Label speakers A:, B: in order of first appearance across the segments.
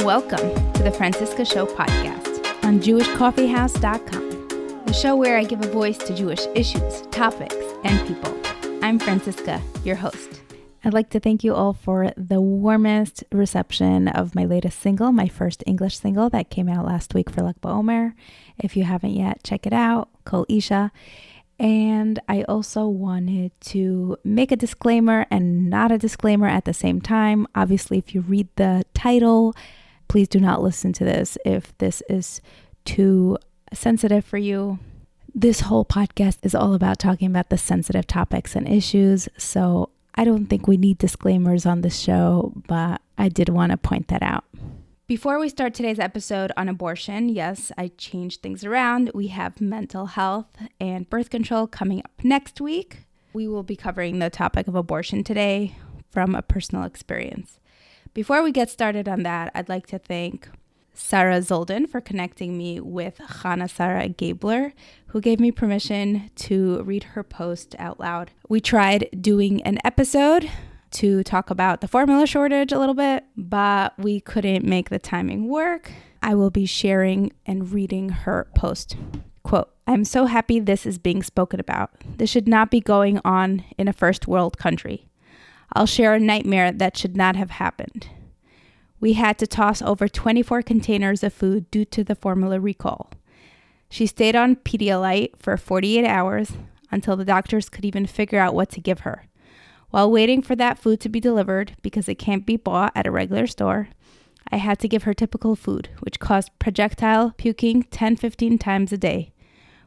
A: Welcome to the Franciska Show podcast on JewishCoffeehouse.com, the show where I give a voice to Jewish issues, topics, and people. I'm Franciska, your host. I'd like to thank you all for the warmest reception of my latest single, my first English single that came out last week for Lag BaOmer. If you haven't yet, check it out, Kol Isha. And I also wanted to make a disclaimer and not a disclaimer at the same time. Obviously, if you read the title, please do not listen to this if this is too sensitive for you. This whole podcast is all about talking about the sensitive topics and issues. So I don't think we need disclaimers on this show, but I did want to point that out. Before we start today's episode on abortion, yes, I changed things around. We have mental health and birth control coming up next week. We will be covering the topic of abortion today from a personal experience. Before we get started on that, I'd like to thank Sarah Zoldan for connecting me with Chana Sarah Gabler, who gave me permission to read her post out loud. We tried doing an episode to talk about the formula shortage a little bit, but we couldn't make the timing work. I will be sharing and reading her post. Quote, "I'm so happy this is being spoken about. This should not be going on in a first world country. I'll share a nightmare that should not have happened. We had to toss over 24 containers of food due to the formula recall. She stayed on Pedialyte for 48 hours until the doctors could even figure out what to give her. While waiting for that food to be delivered, because it can't be bought at a regular store, I had to give her typical food, which caused projectile puking 10-15 times a day.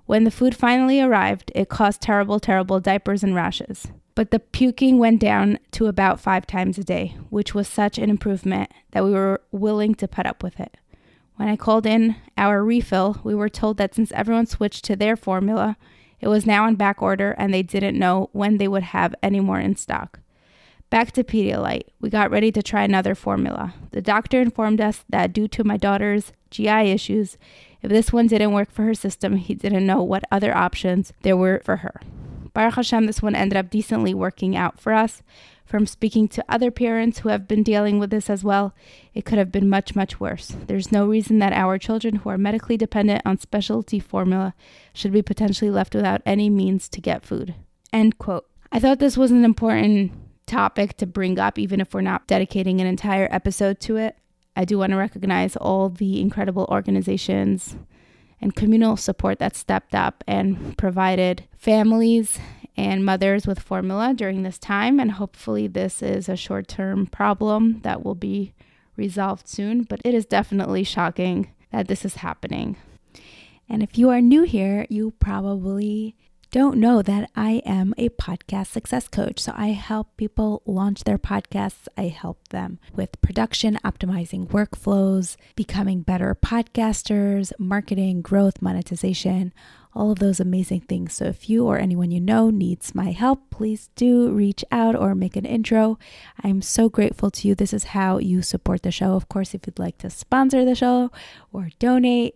A: When the food finally arrived, it caused terrible diapers and rashes. But the puking went down to about 5 times a day, which was such an improvement that we were willing to put up with it. When I called in our refill, we were told that since everyone switched to their formula, it was now on back order and they didn't know when they would have any more in stock. Back to Pedialyte, we got ready to try another formula. The doctor informed us that due to my daughter's GI issues, if this one didn't work for her system, he didn't know what other options there were for her. Baruch Hashem, this one ended up decently working out for us. From speaking to other parents who have been dealing with this as well, it could have been much, much worse. There's no reason that our children who are medically dependent on specialty formula should be potentially left without any means to get food." End quote. I thought this was an important topic to bring up, even if we're not dedicating an entire episode to it. I do want to recognize all the incredible organizations and communal support that stepped up and provided families and mothers with formula during this time. And hopefully this is a short-term problem that will be resolved soon. But it is definitely shocking that this is happening. And if you are new here, you probably don't know that I am a podcast success coach. So I help people launch their podcasts. I help them with production, optimizing workflows, becoming better podcasters, marketing, growth, monetization, all of those amazing things. So if you or anyone you know needs my help, please do reach out or make an intro. I'm so grateful to you. This is how you support the show. Of course, if you'd like to sponsor the show or donate,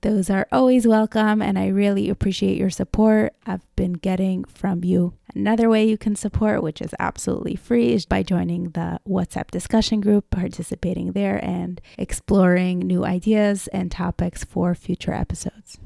A: those are always welcome, and I really appreciate your support. I've been getting from you. Another way you can support, which is absolutely free, is by joining the WhatsApp discussion group, participating there, and exploring new ideas and topics for future episodes.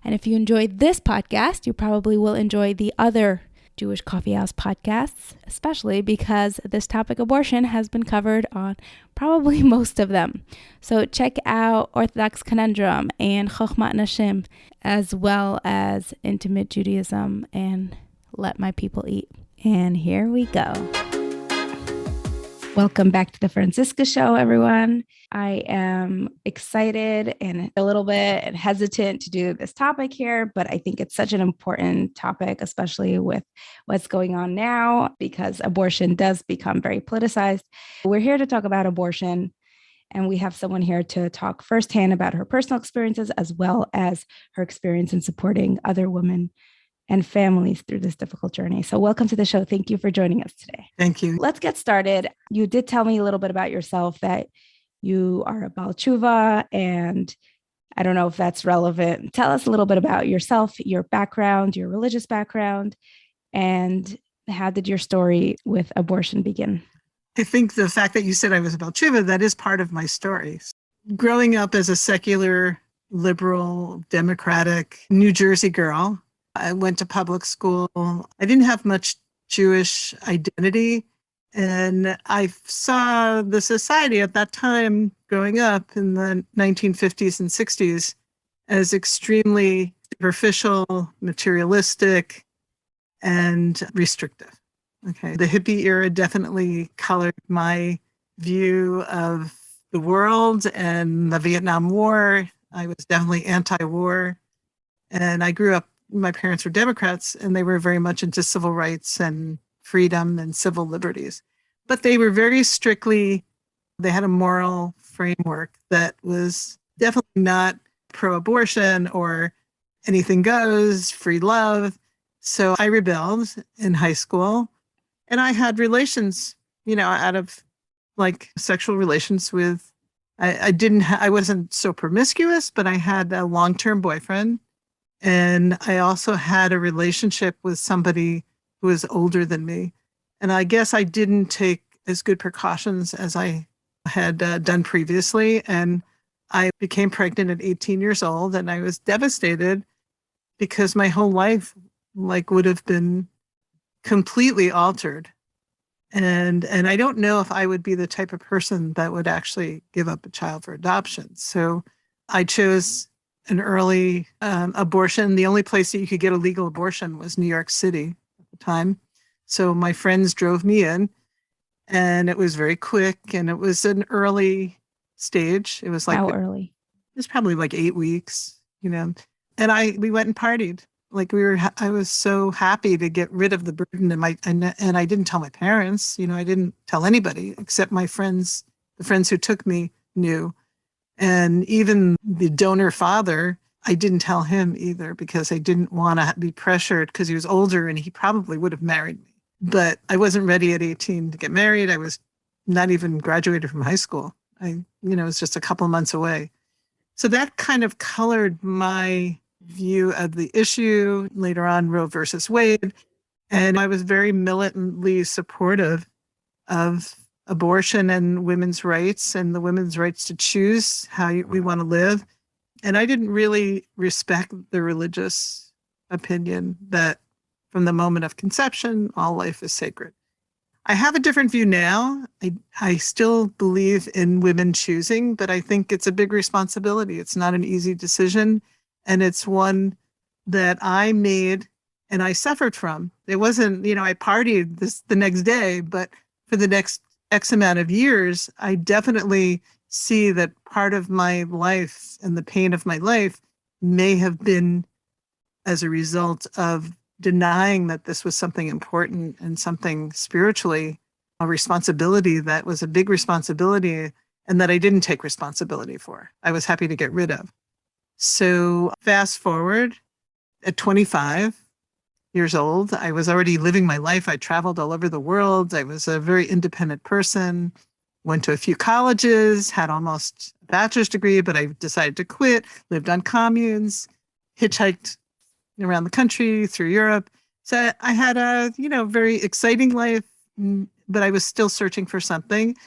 A: And if you enjoyed this podcast, you probably will enjoy the other Jewish Coffee House podcasts, especially because this topic, abortion, has been covered on probably most of them. So check out Orthodox Conundrum and Chochmat Nashim, as well as Intimate Judaism and Let My People Eat. And here we go. Welcome back to the Franciska Show, everyone. I am excited and a little bit hesitant to do this topic here, but I think it's such an important topic, especially with what's going on now, because abortion does become very politicized. We're here to talk about abortion, and we have someone here to talk firsthand about her personal experiences, as well as her experience in supporting other women and families through this difficult journey. So welcome to the show. Thank you for joining us today.
B: Thank you.
A: Let's get started. You did tell me a little bit about yourself, that you are a Baal Tshuva, and I don't know if that's relevant. Tell us a little bit about yourself, your background, your religious background, and how did your story with abortion begin?
B: I think the fact that you said I was a Balchuva, that is part of my story. Growing up as a secular, liberal, democratic New Jersey girl, I went to public school. I didn't have much Jewish identity. And I saw the society at that time growing up in the 1950s and 60s as extremely superficial, materialistic, and restrictive. Okay. The hippie era definitely colored my view of the world and the Vietnam War. I was definitely anti-war. And I grew up, my parents were Democrats, and they were very much into civil rights and freedom and civil liberties. But they were very strictly, they had a moral framework that was definitely not pro-abortion or anything goes, free love. So I rebelled in high school, and I had relations, out of like sexual relations with, I wasn't so promiscuous, but I had a long-term boyfriend. And I also had a relationship with somebody who was older than me. And I guess I didn't take as good precautions as I had done previously. And I became pregnant at 18 years old, and I was devastated because my whole life would have been completely altered. And I don't know if I would be the type of person that would actually give up a child for adoption. So I chose an early abortion. The only place that you could get a legal abortion was New York City at the time. So my friends drove me in, and it was very quick, and it was an early stage. It was like,
A: How early?
B: It was probably like 8 weeks, and we went and partied. I was so happy to get rid of the burden, and I didn't tell my parents, I didn't tell anybody except my friends. The friends who took me knew. And even the donor father, I didn't tell him either because I didn't want to be pressured because he was older and he probably would have married me. But I wasn't ready at 18 to get married. I was not even graduated from high school. It was just a couple months away. So that kind of colored my view of the issue. Later on, Roe versus Wade. And I was very militantly supportive of abortion and women's rights and the women's rights to choose how we want to live. And I didn't really respect the religious opinion that from the moment of conception, all life is sacred. I have a different view now. I still believe in women choosing, but I think it's a big responsibility. It's not an easy decision. And it's one that I made and I suffered from. It wasn't, I partied the next day, but for the next X amount of years, I definitely see that part of my life and the pain of my life may have been as a result of denying that this was something important and something spiritually, a responsibility that was a big responsibility and that I didn't take responsibility for. I was happy to get rid of. So fast forward at 25 years old, I was already living my life. I traveled all over the world. I was a very independent person, went to a few colleges, had almost a bachelor's degree, but I decided to quit, lived on communes, hitchhiked around the country, through Europe. So I had a, very exciting life, but I was still searching for something.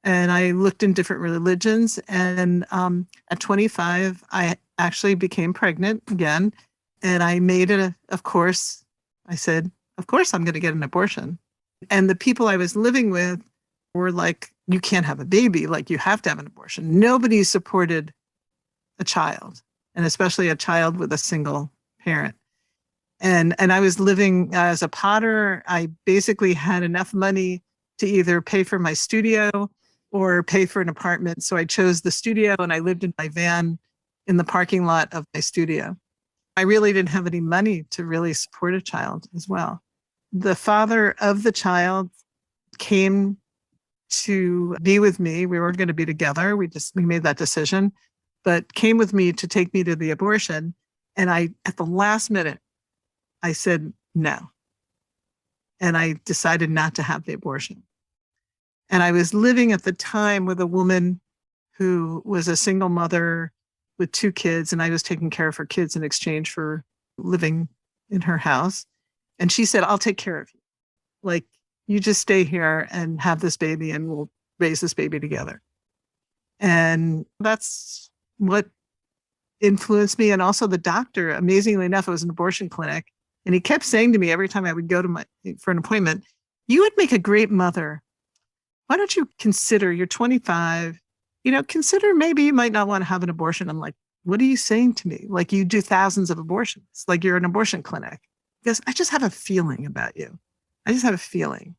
B: And I looked in different religions. And at 25, I actually became pregnant again. And I made it, of course, I said, of course, I'm going to get an abortion. And the people I was living with were like, you can't have a baby, like you have to have an abortion. Nobody supported a child, and especially a child with a single parent. And I was living as a potter. I basically had enough money to either pay for my studio or pay for an apartment. So I chose the studio, and I lived in my van in the parking lot of my studio. I really didn't have any money to really support a child as well. The father of the child came to be with me. We weren't going to be together. We made that decision, but came with me to take me to the abortion. And at the last minute, I said no. And I decided not to have the abortion. And I was living at the time with a woman who was a single mother with 2 kids, and I was taking care of her kids in exchange for living in her house. And she said, I'll take care of you. Like, You just stay here and have this baby and we'll raise this baby together. And that's what influenced me. And also the doctor, amazingly enough, it was an abortion clinic. And he kept saying to me every time I would go for an appointment, you would make a great mother. Why don't you consider, you're 25, consider maybe you might not want to have an abortion. I'm like, what are you saying to me? Like you do thousands of abortions, like you're an abortion clinic. Because I just have a feeling about you. I just have a feeling.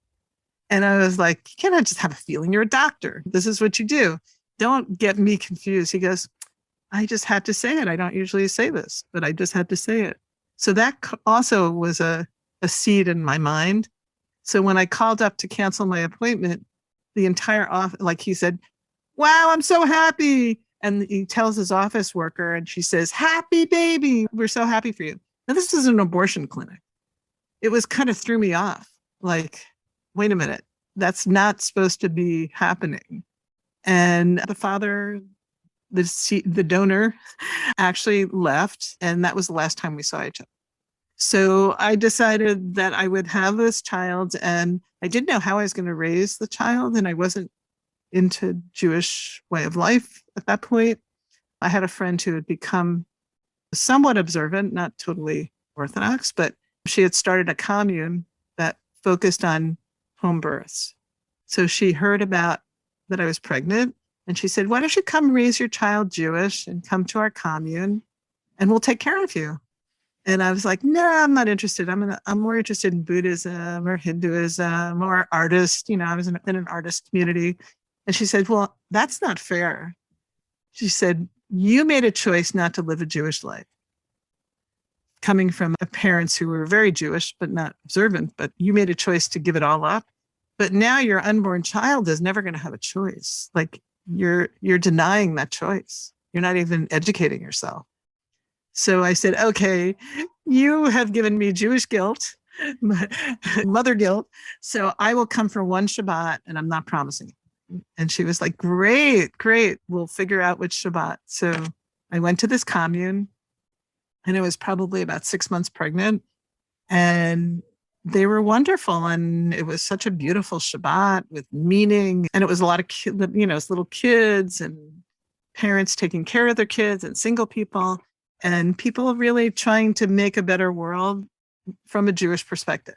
B: And I was like, you cannot just have a feeling. You're a doctor. This is what you do. Don't get me confused. He goes, I just had to say it. I don't usually say this, but I just had to say it. So that also was a seed in my mind. So when I called up to cancel my appointment, the entire office, like he said, wow, I'm so happy. And he tells his office worker and she says, happy baby. We're so happy for you. Now, this is an abortion clinic. It was kind of threw me off. Like, wait a minute, that's not supposed to be happening. And the father, the donor actually left. And that was the last time we saw each other. So I decided that I would have this child, and I didn't know how I was going to raise the child. And I wasn't into Jewish way of life at that point. I had a friend who had become somewhat observant, not totally Orthodox, but she had started a commune that focused on home births. So she heard about that I was pregnant, and she said, why don't you come raise your child Jewish and come to our commune and we'll take care of you. And I was like, no, I'm not interested. I'm more interested in Buddhism or Hinduism or artist. I was in an artist community. And she said, well, that's not fair. She said, you made a choice not to live a Jewish life. Coming from parents who were very Jewish, but not observant, but you made a choice to give it all up. But now your unborn child is never going to have a choice. Like you're denying that choice. You're not even educating yourself. So I said, okay, you have given me Jewish guilt, mother guilt. So I will come for one Shabbat and I'm not promising. And she was like, great. We'll figure out which Shabbat. So I went to this commune and I was probably about 6 months pregnant and they were wonderful. And it was such a beautiful Shabbat with meaning. And it was a lot of, little kids and parents taking care of their kids and single people. And people really trying to make a better world from a Jewish perspective.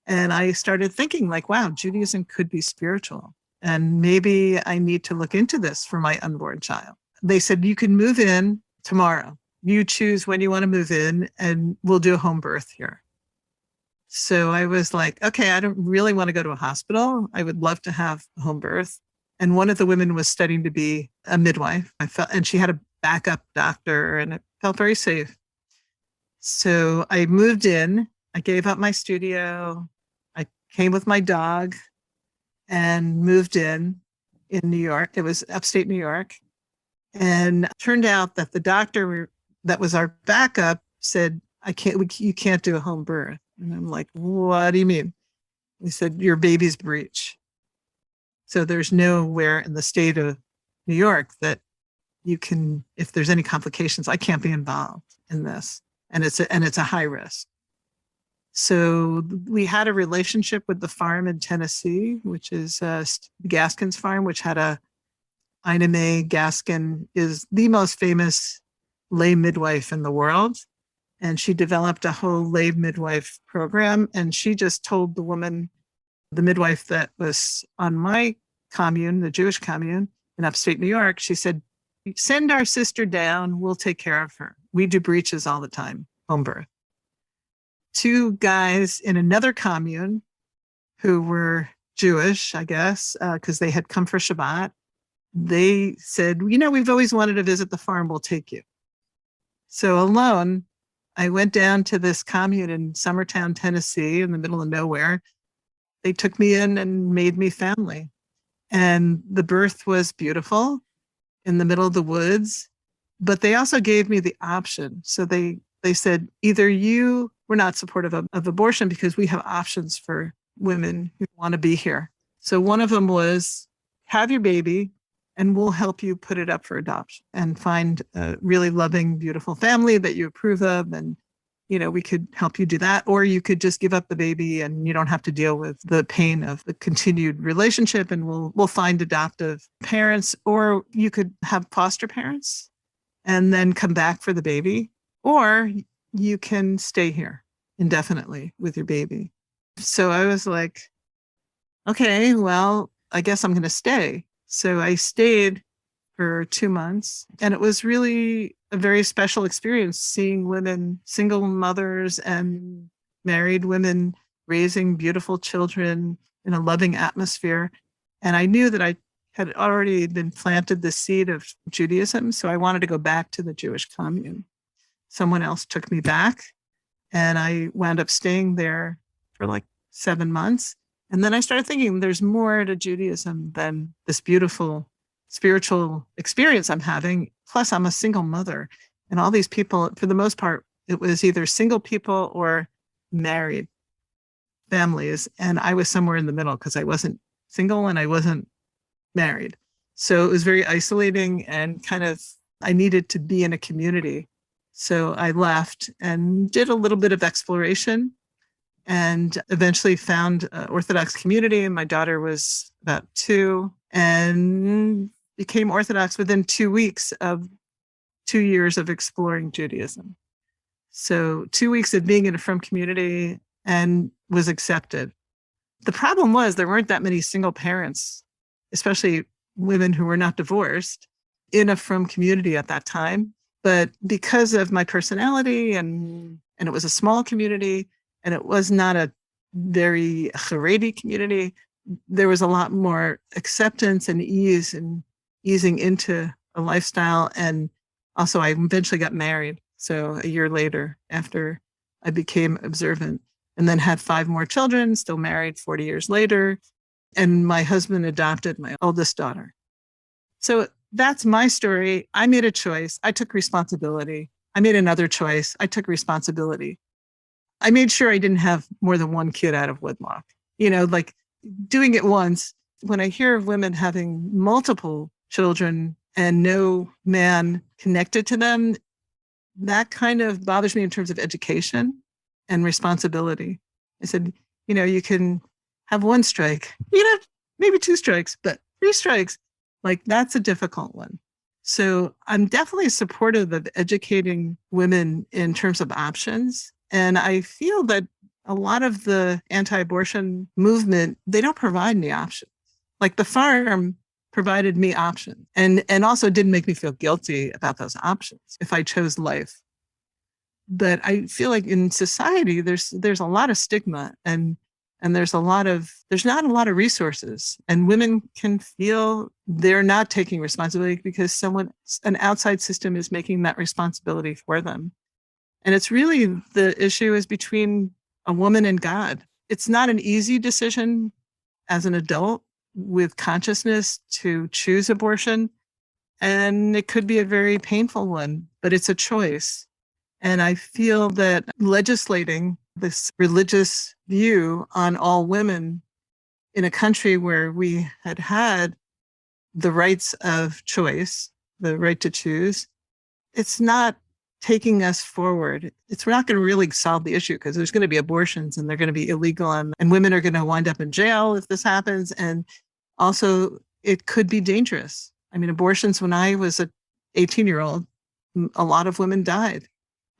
B: And I started thinking like, wow, Judaism could be spiritual. And maybe I need to look into this for my unborn child. They said, you can move in tomorrow. You choose when you want to move in and we'll do a home birth here. So I was like, okay, I don't really want to go to a hospital. I would love to have a home birth. And one of the women was studying to be a midwife. And she had a backup doctor and it felt very safe. So I moved in, I gave up my studio. I came with my dog and moved in New York. It was upstate New York. And it turned out that the doctor that was our backup said, you can't do a home birth. And I'm like, what do you mean? He said, your baby's breech. So there's nowhere in the state of New York that you can, if there's any complications, I can't be involved in this. And it's a high risk. So we had a relationship with the farm in Tennessee, which is Gaskin's farm, which had Ina May Gaskin is the most famous lay midwife in the world. And she developed a whole lay midwife program. And she just told the midwife that was on my commune, the Jewish commune in upstate New York, she said, send our sister down, we'll take care of her. We do breeches all the time, home birth. 2 guys in another commune who were Jewish, I guess, because they had come for Shabbat, they said, we've always wanted to visit the farm, we'll take you. So alone, I went down to this commune in Summertown, Tennessee, in the middle of nowhere. They took me in and made me family. And the birth was beautiful in the middle of the woods, but they also gave me the option. So they said, either we're not supportive of abortion because we have options for women who want to be here. So one of them was have your baby and we'll help you put it up for adoption and find a really loving, beautiful family that you approve of. And we could help you do that. Or you could just give up the baby and you don't have to deal with the pain of the continued relationship, and we'll find adoptive parents. Or you could have foster parents and then come back for the baby. Or you can stay here indefinitely with your baby. So I was like, okay, well, I guess I'm going to stay. So I stayed for 2 months, and it was really a very special experience seeing women, single mothers and married women, raising beautiful children in a loving atmosphere. And I knew that I had already been planted the seed of Judaism, so I wanted to go back to the Jewish commune. Someone else took me back, and I wound up staying there for like 7 months. And then I started thinking there's more to Judaism than this beautiful spiritual experience I'm having. Plus, I'm a single mother, and all these people, for the most part, it was either single people or married families. And I was somewhere in the middle because I wasn't single and I wasn't married. So it was very isolating, and kind of, I needed to be in a community. So I left and did a little bit of exploration, and eventually found an Orthodox community. My daughter was about 2 and became Orthodox within 2 weeks of 2 years of exploring Judaism. So 2 weeks of being in a frum community, and was accepted. The problem was there weren't that many single parents, especially women who were not divorced, in a frum community at that time. But because of my personality, and it was a small community, and it was not a very Haredi community, there was a lot more acceptance and ease and easing into a lifestyle. And also I eventually got married. So a year later, after I became observant, and then had 5 more children, still married 40 years later. And my husband adopted my oldest daughter. So that's my story. I made a choice. I took responsibility. I made another choice. I took responsibility. I made sure I didn't have more than 1 kid out of wedlock. Like doing it once. When I hear of women having multiple children and no man connected to them, that kind of bothers me in terms of education and responsibility. I said, you can have 1 strike, maybe 2 strikes, but 3 strikes, like that's a difficult one. So I'm definitely supportive of educating women in terms of options. And I feel that a lot of the anti-abortion movement, they don't provide any options. Like the farm provided me options, and also didn't make me feel guilty about those options if I chose life. But I feel like in society, there's a lot of stigma, and there's not a lot of resources, and women can feel they're not taking responsibility because an outside system is making that responsibility for them. And it's really, the issue is between a woman and God. It's not an easy decision as an adult with consciousness to choose abortion. And it could be a very painful one, but it's a choice. And I feel that legislating this religious view on all women in a country where we had the rights of choice, the right to choose, it's not taking us forward. We're not going to really solve the issue, because there's going to be abortions and they're going to be illegal, and women are going to wind up in jail if this happens. And also it could be dangerous. I mean, abortions, when I was an 18-year-old, a lot of women died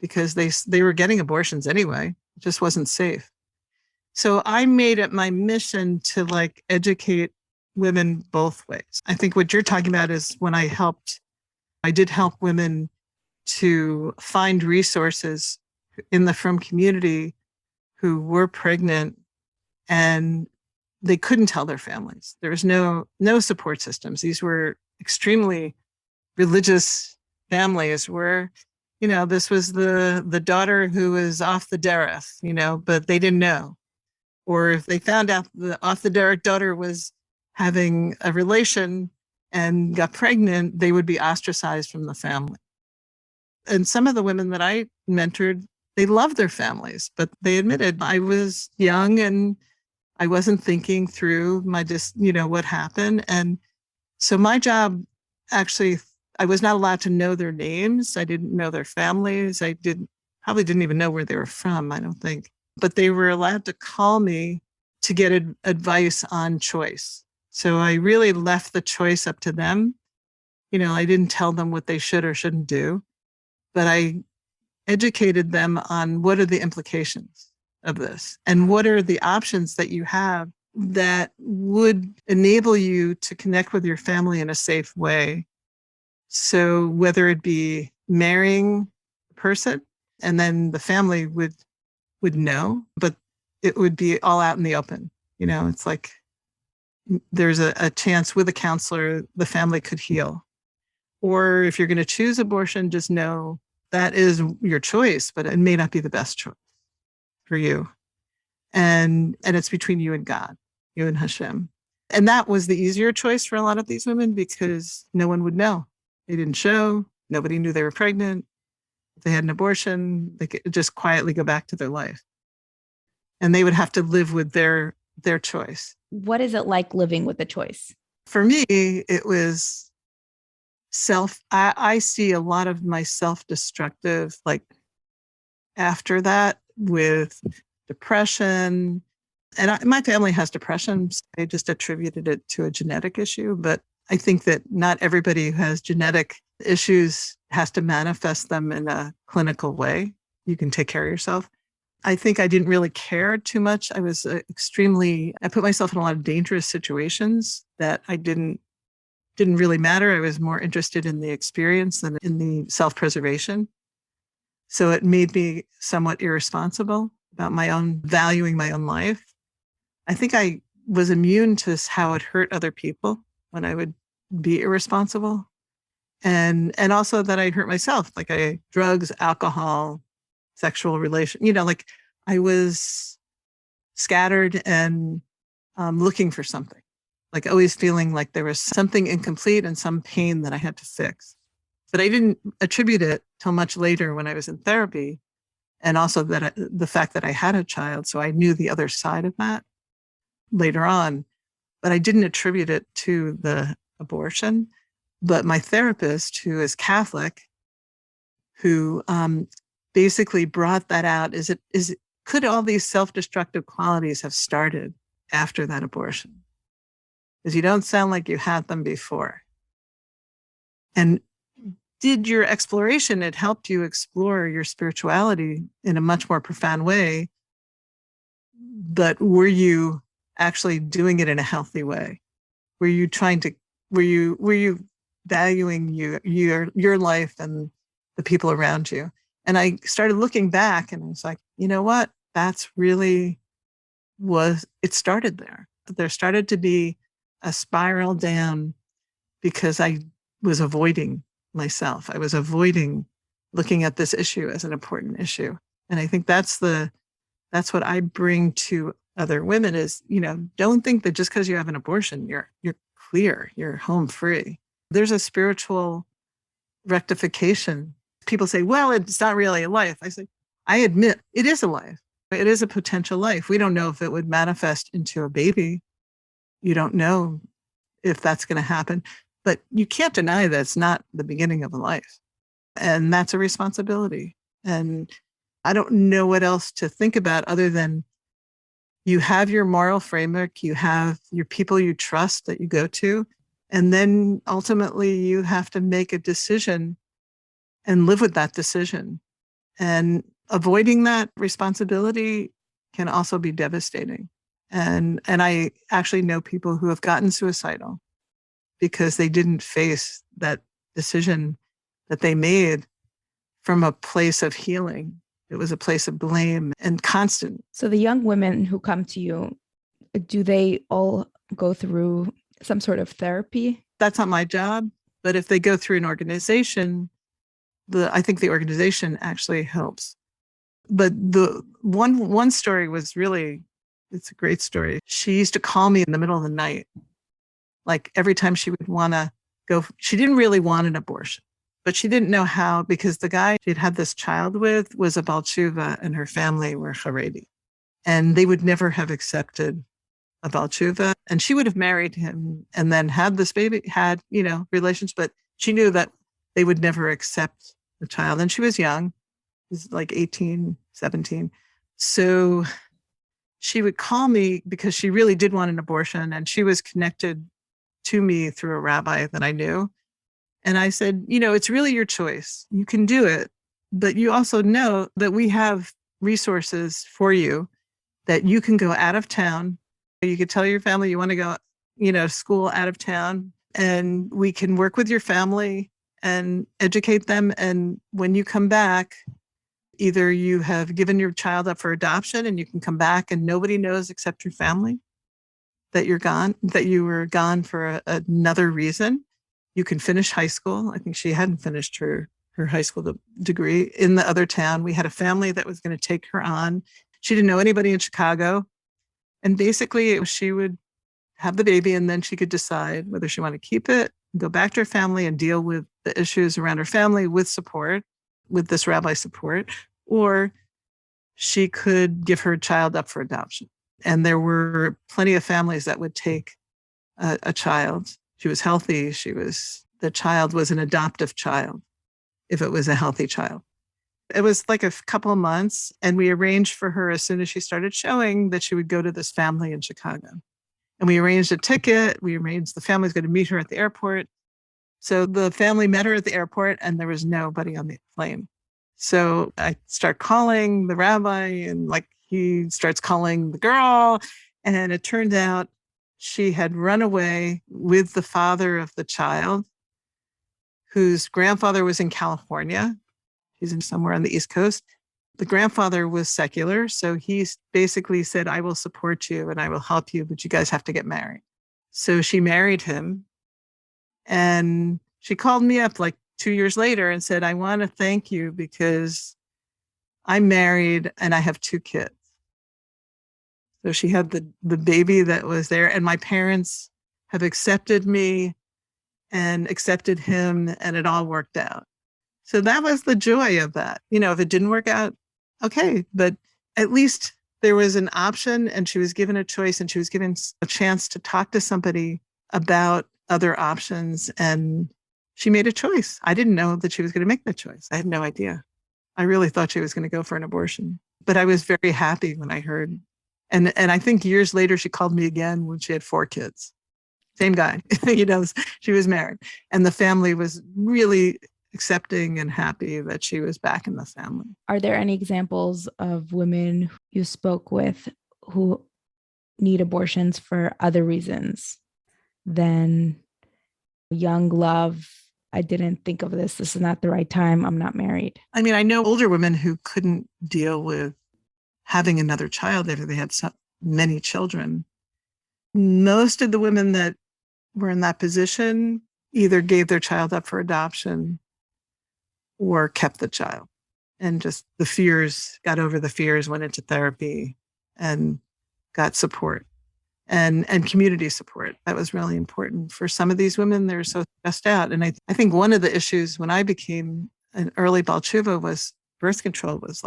B: because they were getting abortions anyway. It just wasn't safe. So I made it my mission to educate women both ways. I think what you're talking about is when I did help women to find resources in the frum community who were pregnant and they couldn't tell their families. There was no support systems. These were extremely religious families where, this was the daughter who was off the derech, but they didn't know. Or if they found out the off the derech daughter was having a relation and got pregnant, they would be ostracized from the family. And some of the women that I mentored, they loved their families, but they admitted, I was young and I wasn't thinking through what happened. And so my job, actually, I was not allowed to know their names. I didn't know their families. I probably didn't even know where they were from, I don't think. But they were allowed to call me to get advice on choice. So I really left the choice up to them. I didn't tell them what they should or shouldn't do, but I educated them on what are the implications of this and what are the options that you have that would enable you to connect with your family in a safe way. So whether it be marrying a person and then the family would know, but it would be all out in the open. It's like there's a chance with a counselor, the family could heal. Or if you're going to choose abortion, just know that is your choice, but it may not be the best choice for you. And it's between you and God, you and Hashem. And that was the easier choice for a lot of these women because no one would know. They didn't show. Nobody knew they were pregnant. If they had an abortion, they could just quietly go back to their life. And they would have to live with their choice.
A: What is it like living with the choice?
B: For me, it was I see a lot of my self-destructive, like after that with depression. And my family has depression. So I just attributed it to a genetic issue. But I think that not everybody who has genetic issues has to manifest them in a clinical way. You can take care of yourself. I think I didn't really care too much. I was I put myself in a lot of dangerous situations that I didn't really matter. I was more interested in the experience than in the self-preservation. So it made me somewhat irresponsible about valuing my own life. I think I was immune to how it hurt other people when I would be irresponsible. And also that I'd hurt myself, like drugs, alcohol, sexual relation, like I was scattered and looking for something. Like always feeling like there was something incomplete and some pain that I had to fix. But I didn't attribute it till much later when I was in therapy. And also the fact that I had a child. So I knew the other side of that later on. But I didn't attribute it to the abortion. But my therapist, who is Catholic, who basically brought that out, could all these self-destructive qualities have started after that abortion? Because you don't sound like you had them before. And did your exploration, it helped you explore your spirituality in a much more profound way, but were you actually doing it in a healthy way? Were you valuing your life and the people around you? And I started looking back and I was like, you know what? That's really it started there. There started to be a spiral down because I was avoiding myself. I was avoiding looking at this issue as an important issue. And I think that's what I bring to other women is, don't think that just because you have an abortion, you're clear, you're home free. There's a spiritual rectification. People say, well, it's not really a life. I say, I admit it is a life. It is a potential life. We don't know if it would manifest into a baby. You don't know if that's going to happen, but you can't deny that it's not the beginning of a life. And that's a responsibility. And I don't know what else to think about other than you have your moral framework, you have your people you trust that you go to, and then ultimately you have to make a decision and live with that decision. And avoiding that responsibility can also be devastating. And I actually know people who have gotten suicidal because they didn't face that decision that they made from a place of healing. It was a place of blame and constant.
A: So the young women who come to you, do they all go through some sort of therapy?
B: That's not my job. But if they go through an organization, I think the organization actually helps. But the one story was really, it's a great story. She used to call me in the middle of the night. Like every time she would want to go, she didn't really want an abortion, but she didn't know how because the guy she'd had this child with was a Baal Tshuva and her family were Haredi. And they would never have accepted a Baal Tshuva. And she would have married him and then had this baby, had, relations, but she knew that they would never accept the child. And she was young. was like 18, 17. So she would call me because she really did want an abortion, and she was connected to me through a rabbi that I knew. And I said, it's really your choice. You can do it, but you also know that we have resources for you, that you can go out of town. You could tell your family you want to go, school out of town, and we can work with your family and educate them. And when you come back, either you have given your child up for adoption and you can come back and nobody knows except your family that you're gone, that you were gone for another reason. You can finish high school. I think she hadn't finished her high school degree in the other town. We had a family that was going to take her on. She didn't know anybody in Chicago. And basically she would have the baby and then she could decide whether she wanted to keep it, go back to her family and deal with the issues around her family with support, with this rabbi support, or she could give her child up for adoption. And there were plenty of families that would take a child. She was healthy. The child was an adoptive child if it was a healthy child. It was like a couple of months, and we arranged for her as soon as she started showing that she would go to this family in Chicago. And we arranged a ticket. We arranged the family was going to meet her at the airport. So the family met her at the airport and there was nobody on the plane. So I start calling the rabbi and he starts calling the girl. And it turned out she had run away with the father of the child, whose grandfather was in California. He's in somewhere on the East Coast. The grandfather was secular. So he basically said, I will support you and I will help you, but you guys have to get married. So she married him. And she called me up 2 years later and said, I want to thank you because I'm married and I have 2 kids. So she had the baby that was there, and my parents have accepted me and accepted him, and it all worked out. So that was the joy of that. If it didn't work out, okay, but at least there was an option and she was given a choice and she was given a chance to talk to somebody about other options, and she made a choice. I didn't know that she was going to make the choice. I had no idea. I really thought she was going to go for an abortion, but I was very happy when I heard. And I think years later, she called me again when she had 4 kids. Same guy, she was married, and the family was really accepting and happy that she was back in the family.
A: Are there any examples of women you spoke with who need abortions for other reasons than young love? I didn't think of this. This is not the right time. I'm not married.
B: I mean, I know older women who couldn't deal with having another child after they had so many children. Most of the women that were in that position either gave their child up for adoption or kept the child, and just got over the fears, went into therapy and got support and community support. That was really important for some of these women. They're so stressed out. And I think one of the issues when I became an early Baal Tshuva was birth control was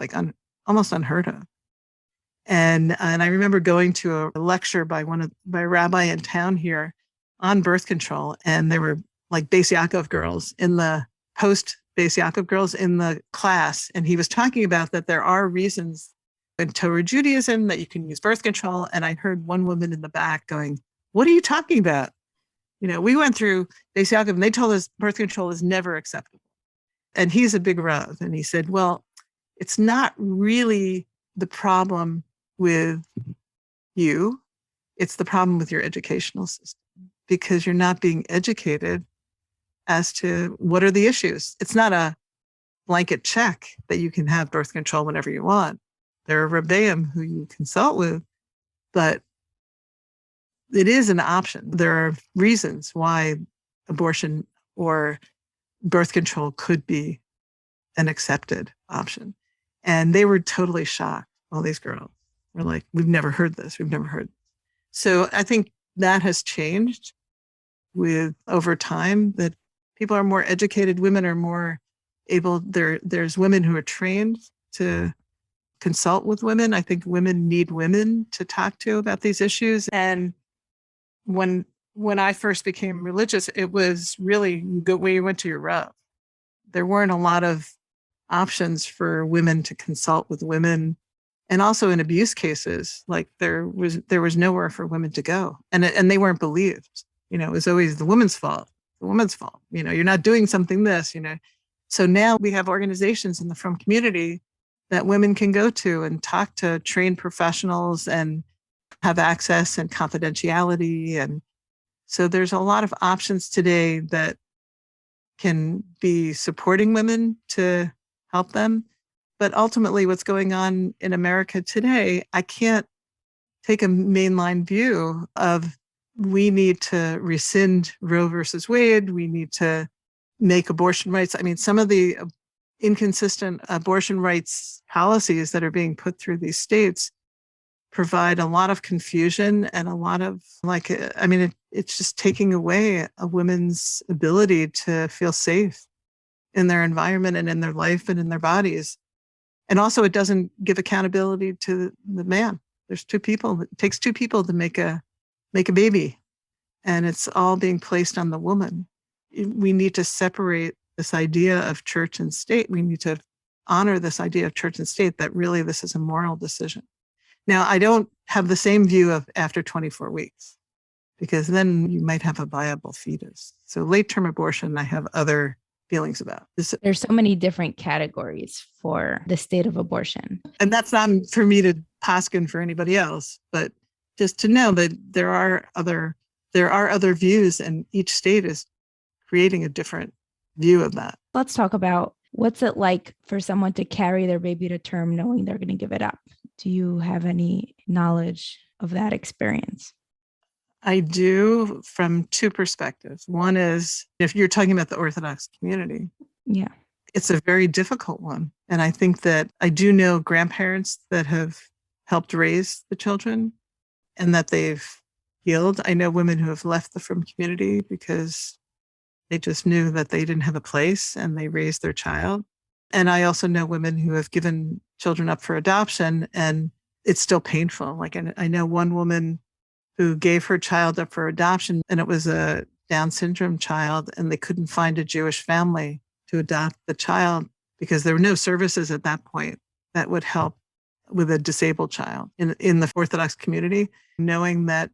B: almost unheard of. And I remember going to a lecture by a rabbi in town here on birth control. And there were Beis Yaakov girls in the post-Beis Yaakov girls in the class. And he was talking about that there are reasons in Torah Judaism that you can use birth control. And I heard one woman in the back going, what are you talking about? We went through Beis Yaakov and they told us birth control is never acceptable. And he's a big Rav. And he said, well, it's not really the problem with you. It's the problem with your educational system, because you're not being educated as to what are the issues. It's not a blanket check that you can have birth control whenever you want. There are rebbeim who you consult with, but it is an option. There are reasons why abortion or birth control could be an accepted option. And they were totally shocked. All these girls were like, we've never heard this. We've never heard this. So I think that has changed with over time, that people are more educated. Women are more able. There's women who are trained to consult with women. I think women need women to talk to about these issues. And when I first became religious, it was really where you went to your Rav. There weren't a lot of options for women to consult with women. And also in abuse cases, like there was nowhere for women to go, and they weren't believed. It was always the woman's fault. The woman's fault. You're not doing something this. So now we have organizations in the frum community that women can go to and talk to trained professionals and have access and confidentiality. And so there's a lot of options today that can be supporting women to help them. But ultimately, what's going on in America today, I can't take a mainline view of we need to rescind Roe versus Wade. We need to make abortion rights. I mean, some of the inconsistent abortion rights policies that are being put through these states provide a lot of confusion and a lot of it's just taking away a woman's ability to feel safe in their environment and in their life and in their bodies. And also it doesn't give accountability to the man. There's two people. It takes two people to make a baby, and it's all being placed on the woman. We need to separate this idea of church and state. We need to honor this idea of church and state, that really this is a moral decision. Now, I don't have the same view of after 24 weeks, because then you might have a viable fetus. So late-term abortion, I have other feelings about.
A: There's so many different categories for the state of abortion.
B: And that's not for me to poskin for anybody else, but just to know that there are other views, and each state is creating a different view of that.
A: Let's talk about what's it like for someone to carry their baby to term knowing they're going to give it up. Do you have any knowledge of that experience?
B: I do, from two perspectives. One is, if you're talking about the Orthodox community,
A: yeah,
B: it's a very difficult one. And I think that I do know grandparents that have helped raise the children and that they've healed. I know women who have left the frum community because they just knew that they didn't have a place and they raised their child. And I also know women who have given children up for adoption and it's still painful. Like, I know one woman who gave her child up for adoption, and it was a Down syndrome child, and they couldn't find a Jewish family to adopt the child because there were no services at that point that would help with a disabled child in the Orthodox community. Knowing that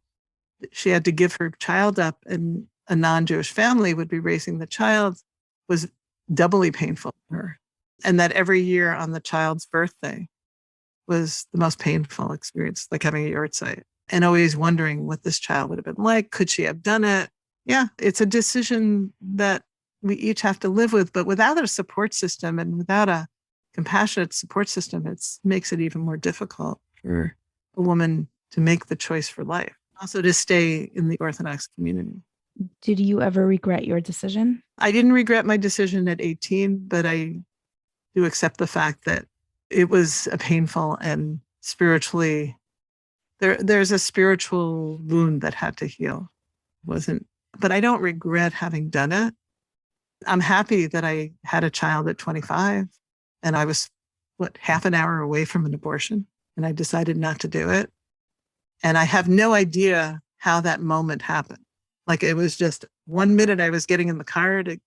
B: she had to give her child up and a non-Jewish family would be raising the child was doubly painful for her. And that every year on the child's birthday was the most painful experience, like having a yahrzeit, and always wondering what this child would have been like. Could she have done it? Yeah, it's a decision that we each have to live with, but without a support system and without a compassionate support system, it makes it even more difficult for a woman to make the choice for life. Also to stay in the Orthodox community.
A: Did you ever regret your decision?
B: I didn't regret my decision at 18, but I do accept the fact that it was a painful and spiritually, there's a spiritual wound that had to heal. But I don't regret having done it. I'm happy that I had a child at 25 and I was, half an hour away from an abortion, and I decided not to do it. And I have no idea how that moment happened. Like, it was just 1 minute I was getting in the car to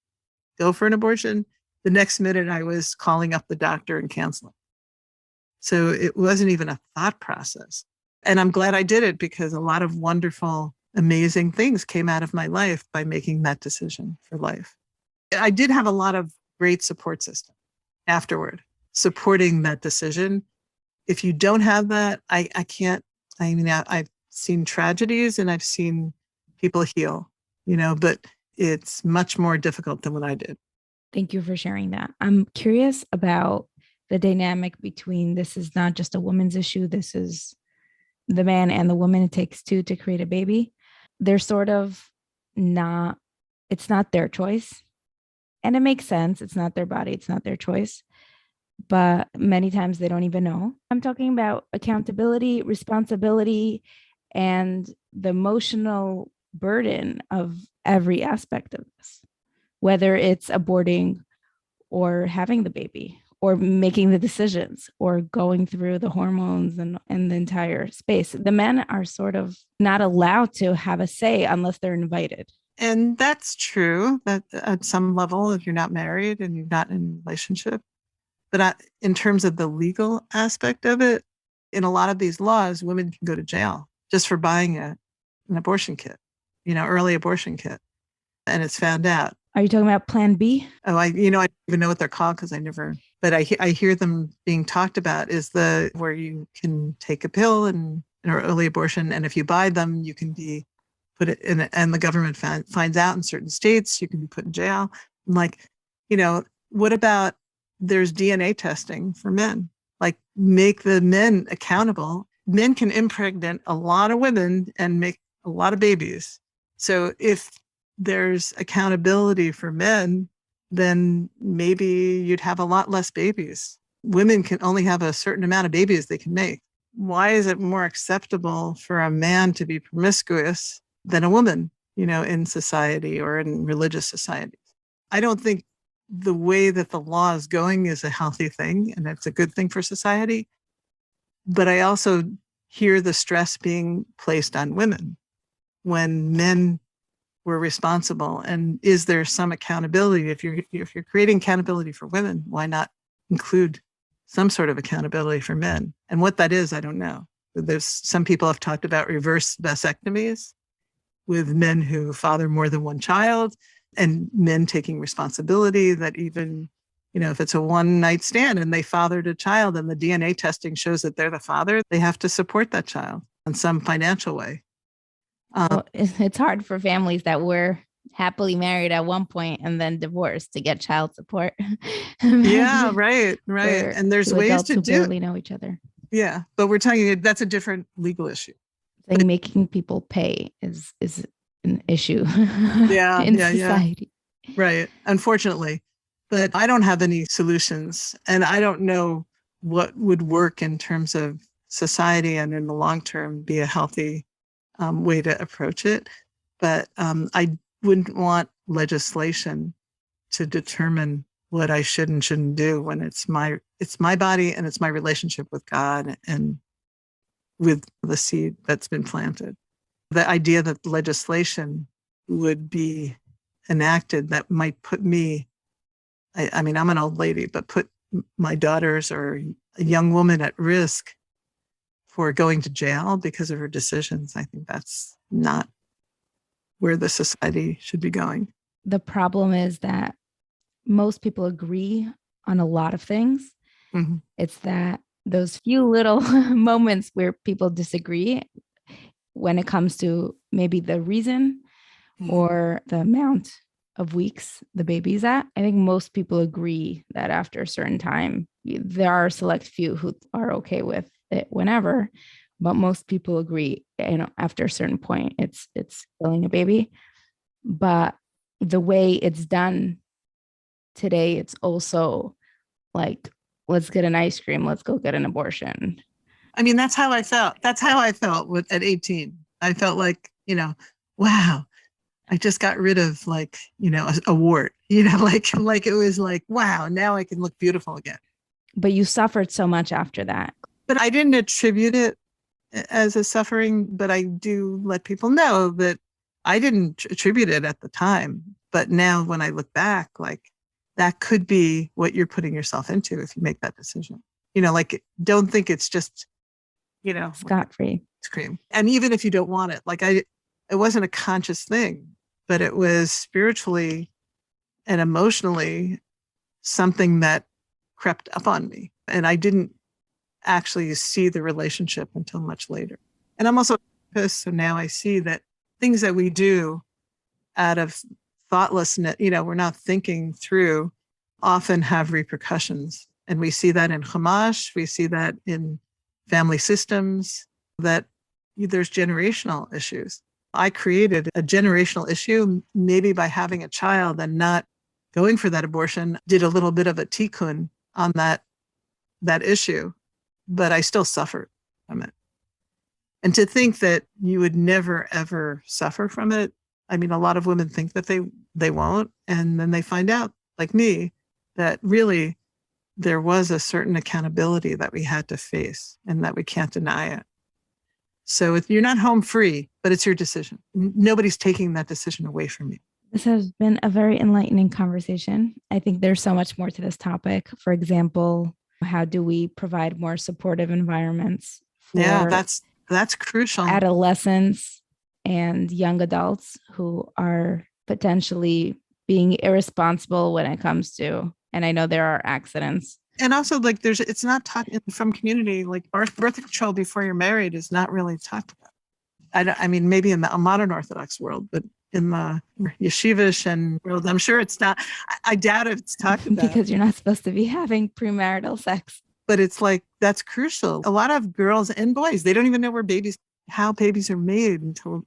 B: go for an abortion. The next minute I was calling up the doctor and canceling. So it wasn't even a thought process. And I'm glad I did it, because a lot of wonderful, amazing things came out of my life by making that decision for life. I did have a lot of great support system afterward, supporting that decision. If you don't have that, I can't. I mean, I've seen tragedies and I've seen people heal, but it's much more difficult than what I did.
A: Thank you for sharing that. I'm curious about the dynamic between, this is not just a woman's issue, this is the man and the woman. It takes two to create a baby. They're sort of not, it's not their choice. And it makes sense. It's not their body. It's not their choice. But many times they don't even know. I'm talking about accountability, responsibility, and the emotional burden of every aspect of this, whether it's aborting or having the baby or making the decisions or going through the hormones and the entire space. The men are sort of not allowed to have a say unless they're invited.
B: And that's true, that at some level, if you're not married and you're not in a relationship. in terms of the legal aspect of it, in a lot of these laws, women can go to jail just for buying an abortion kit, early abortion kit. And it's found out.
A: Are you talking about Plan B?
B: Oh, I don't even know what they're called because but I hear them being talked about is where you can take a pill and an early abortion. And if you buy them, you can be put it in, and the government finds out in certain states, you can be put in jail. I'm like, what about there's DNA testing for men? Like, make the men accountable. Men can impregnate a lot of women and make a lot of babies. So if there's accountability for men, then maybe you'd have a lot less babies. Women can only have a certain amount of babies they can make. Why is it more acceptable for a man to be promiscuous than a woman, in society or in religious societies? I don't think the way that the law is going is a healthy thing, and it's a good thing for society. But I also hear the stress being placed on women when men were responsible. And is there some accountability? If you're creating accountability for women, why not include some sort of accountability for men? And what that is, I don't know. There's some people have talked about reverse vasectomies with men who father more than one child, and men taking responsibility that even, if it's a one night stand and they fathered a child and the DNA testing shows that they're the father, they have to support that child in some financial way.
A: Well, it's hard for families that were happily married at one point and then divorced to get child support.
B: Yeah, right. And there's ways to do
A: barely know each other.
B: Yeah, but we're telling you that's a different legal issue.
A: I think making people pay is an issue in society.
B: Yeah. Right. Unfortunately. But I don't have any solutions, and I don't know what would work in terms of society and in the long term be a healthy way to approach it. But I wouldn't want legislation to determine what I should and shouldn't do when it's my body and it's my relationship with God and with the seed that's been planted. The idea that legislation would be enacted that might put me, I mean, I'm an old lady, but put my daughters or a young woman at risk for going to jail because of her decisions, I think that's not where the society should be going.
A: The problem is that most people agree on a lot of things. Mm-hmm. It's that those few little moments where people disagree when it comes to maybe the reason or the amount of weeks the baby's at. I think most people agree that after a certain time, there are a select few who are okay with it whenever, but most people agree, after a certain point, it's killing a baby. But the way it's done today, it's also like, let's get an ice cream, let's go get an abortion.
B: I mean, that's how I felt. That's how I felt at 18. I felt like, wow, I just got rid of a wart, like it was like, wow, now I can look beautiful again.
A: But you suffered so much after that.
B: But I didn't attribute it as a suffering, but I do let people know that I didn't attribute it at the time. But now when I look back, that could be what you're putting yourself into if you make that decision. Don't think it's just,
A: scot-free.
B: Ice cream. And even if you don't want it, it wasn't a conscious thing, but it was spiritually and emotionally something that crept up on me. And I didn't actually see the relationship until much later. And I'm also pissed. So now I see that things that we do out of thoughtlessness, we're not thinking through, often have repercussions. And we see that in Chumash, we see that in family systems, that there's generational issues. I created a generational issue, maybe by having a child and not going for that abortion, did a little bit of a tikkun on that issue, but I still suffered from it. And to think that you would never, ever suffer from it. I mean, a lot of women think that they won't. And then they find out, like me, that really there was a certain accountability that we had to face and that we can't deny it. So you're not home free, but it's your decision. Nobody's taking that decision away from you.
A: This has been a very enlightening conversation. I think there's so much more to this topic. For example, how do we provide more supportive environments
B: Yeah,
A: for
B: that's crucial.
A: adolescents and young adults who are potentially being irresponsible when it comes to, and I know there are accidents.
B: And also, like, it's not taught from community, like birth control before you're married is not really talked about. I mean, maybe in a modern Orthodox world, but in the yeshivish and world, I'm sure it's not. I doubt it's talked about.
A: Because you're not supposed to be having premarital sex.
B: But it's like, that's crucial. A lot of girls and boys, they don't even know how babies are made until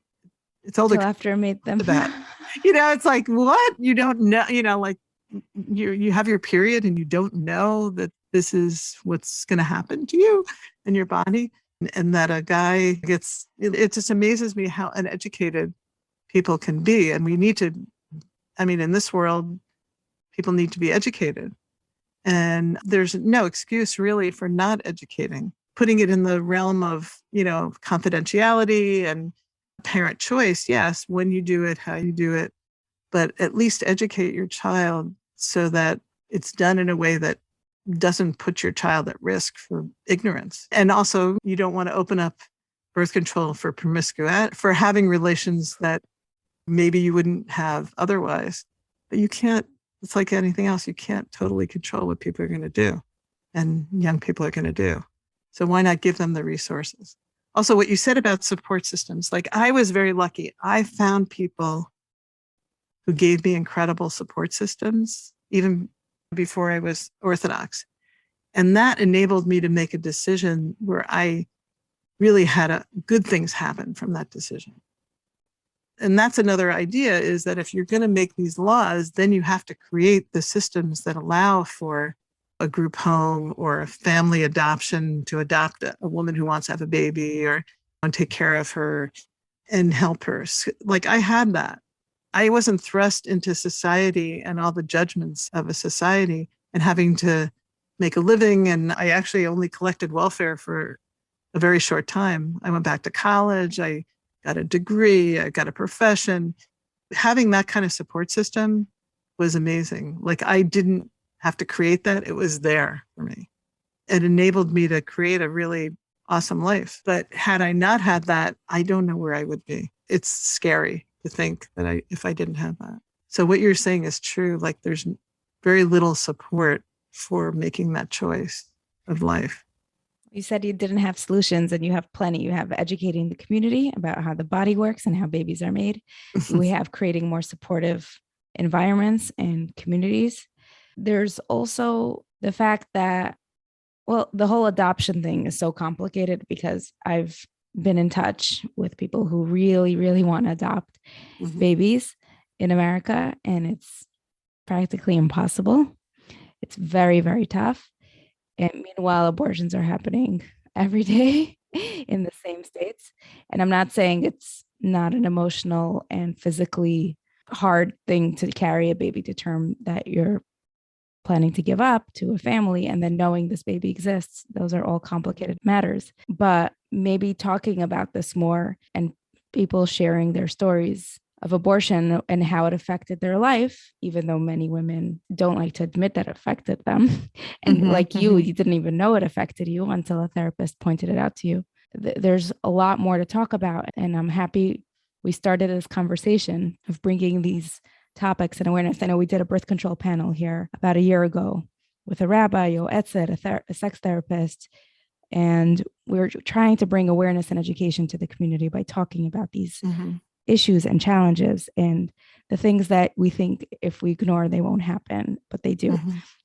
B: it's older.
A: Until after I made them.
B: About. It's like, what? You don't know, like you have your period and you don't know that this is what's going to happen to you and your body. And that a guy it just amazes me how uneducated people can be. And we need to, in this world, people need to be educated. And there's no excuse really for not educating, putting it in the realm of, confidentiality and parent choice. Yes, when you do it, how you do it, but at least educate your child so that it's done in a way that doesn't put your child at risk for ignorance. And also, you don't want to open up birth control for promiscuity, for having relations that maybe you wouldn't have otherwise. But you can't, it's like anything else, you can't totally control what people are going to do and young people are going to do. So why not give them the resources? Also, what you said about support systems, like I was very lucky. I found people who gave me incredible support systems, even before I was Orthodox. And that enabled me to make a decision where I really had good things happen from that decision. And that's another idea, is that if you're going to make these laws, then you have to create the systems that allow for a group home or a family adoption to adopt a woman who wants to have a baby or take care of her and help her. Like I had that. I wasn't thrust into society and all the judgments of a society and having to make a living. And I actually only collected welfare for a very short time. I went back to college. I got a degree. I got a profession. Having that kind of support system was amazing. Like I didn't have to create that. It was there for me. It enabled me to create a really awesome life. But had I not had that, I don't know where I would be. It's scary to think that if I didn't have that. So what you're saying is true. Like there's very little support for making that choice of life.
A: You said you didn't have solutions, and you have plenty. You have educating the community about how the body works and how babies are made. We have creating more supportive environments and communities. There's also the fact that, well, the whole adoption thing is so complicated because I've been in touch with people who really, really want to adopt babies in America, and it's practically impossible. It's very, very tough. And meanwhile, abortions are happening every day in the same states. And I'm not saying it's not an emotional and physically hard thing to carry a baby to term that you're planning to give up to a family, and then knowing this baby exists. Those are all complicated matters. But maybe talking about this more and people sharing their stories of abortion and how it affected their life, even though many women don't like to admit that it affected them. And like you didn't even know it affected you until a therapist pointed it out to you. There's a lot more to talk about. And I'm happy we started this conversation of bringing these topics and awareness. I know we did a birth control panel here about a year ago with a rabbi, Yoetzet, a sex therapist. And we're trying to bring awareness and education to the community by talking about these issues and challenges and the things that we think if we ignore, they won't happen, but they do.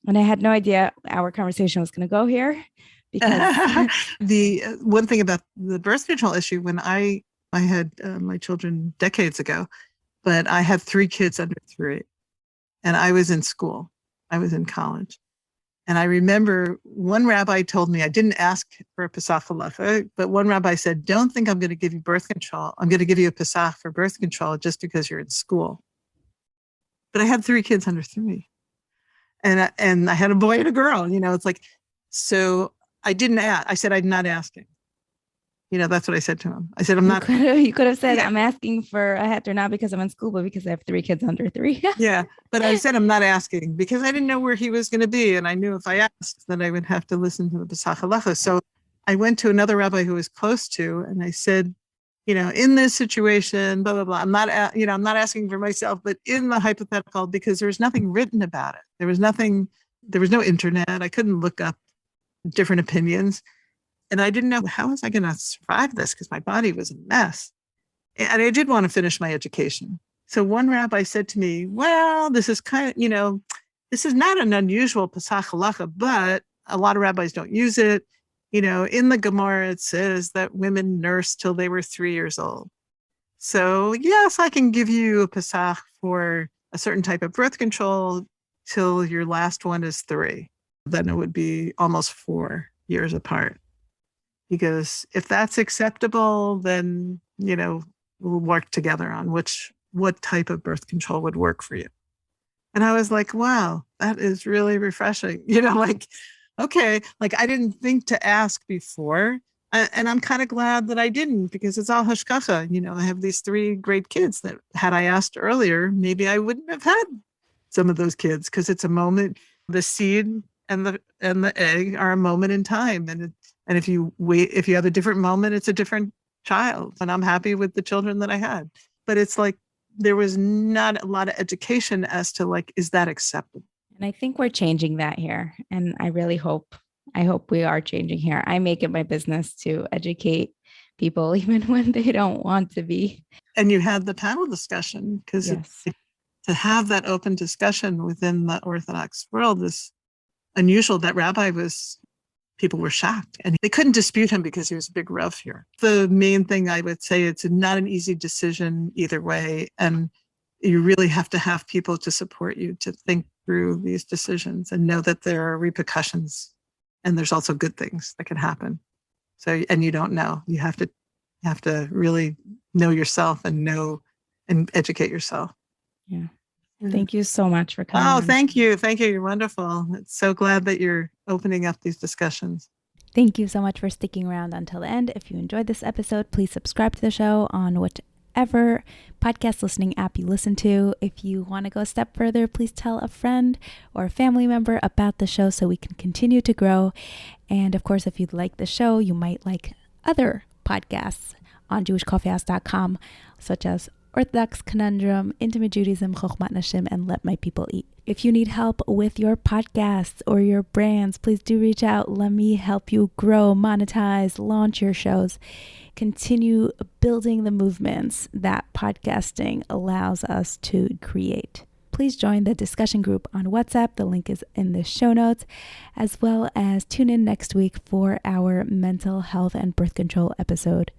A: And I had no idea our conversation was going to go here, because
B: the one thing about the birth control issue, when I had my children decades ago, but I had 3 kids under 3 and I was in school. I was in college. And I remember one rabbi told me, I didn't ask for a Pesach halacha, but one rabbi said, don't think I'm going to give you birth control. I'm going to give you a Pesach for birth control just because you're in school. But I had 3 kids under 3. And I had a boy and a girl, it's like, so I didn't ask. I said, I'm not asking. That's what I said to him. I said, I'm not.
A: You could have said,
B: Yeah.
A: I'm asking for a heter not because I'm in school, but because I have 3 kids under 3.
B: Yeah. But I said, I'm not asking because I didn't know where he was going to be. And I knew if I asked, then I would have to listen to the Pesach Halacha. So I went to another rabbi who was close to, and I said, in this situation, blah, blah, blah. I'm not asking for myself, but in the hypothetical, because there's nothing written about it. There was no internet. I couldn't look up different opinions. And I didn't know, how was I going to survive this? Because my body was a mess. And I did want to finish my education. So one rabbi said to me, well, this is this is not an unusual Pesach Halacha, but a lot of rabbis don't use it. In the Gemara, it says that women nursed till they were 3 years old. So yes, I can give you a Pesach for a certain type of birth control till your last one is 3. Then it would be almost 4 years apart. Because if that's acceptable, then, we'll work together on what type of birth control would work for you. And I was like, wow, that is really refreshing. Okay, I didn't think to ask before. And I'm kind of glad that I didn't, because it's all hashkacha. I have these 3 great kids that had I asked earlier, maybe I wouldn't have had some of those kids, because it's a moment. The seed and the egg are a moment in time. And if you have a different moment, it's a different child. And I'm happy with the children that I had. But it's there was not a lot of education as to is that acceptable?
A: And I think we're changing that here. And I really hope we are changing here. I make it my business to educate people, even when they don't want to be.
B: And you had the panel discussion, because
A: yes.
B: To have that open discussion within the Orthodox world is unusual. That rabbi people were shocked, and they couldn't dispute him because he was a big Rav here. The main thing I would say, it's not an easy decision either way. And you really have to have people to support you to think through these decisions and know that there are repercussions, and there's also good things that can happen. So, and you don't know, you have to really know yourself and educate yourself.
A: Yeah. Thank you so much for coming.
B: Oh, thank you. Thank you. You're wonderful. It's so glad that you're opening up these discussions.
A: Thank you so much for sticking around until the end. If you enjoyed this episode, please subscribe to the show on whatever podcast listening app you listen to. If you want to go a step further, please tell a friend or a family member about the show so we can continue to grow. And of course, if you'd like the show, you might like other podcasts on jewishcoffeehouse.com, such as Orthodox Conundrum, Intimate Judaism, Chochmat Nashim, and Let My People Eat. If you need help with your podcasts or your brands, please do reach out. Let me help you grow, monetize, launch your shows, continue building the movements that podcasting allows us to create. Please join the discussion group on WhatsApp. The link is in the show notes, as well as tune in next week for our mental health and birth control episode.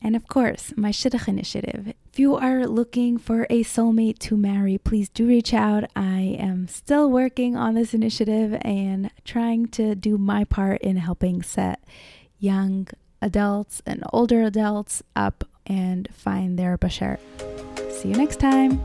A: And of course, my Shidduch initiative. If you are looking for a soulmate to marry, please do reach out. I am still working on this initiative and trying to do my part in helping set young adults and older adults up and find their basher. See you next time.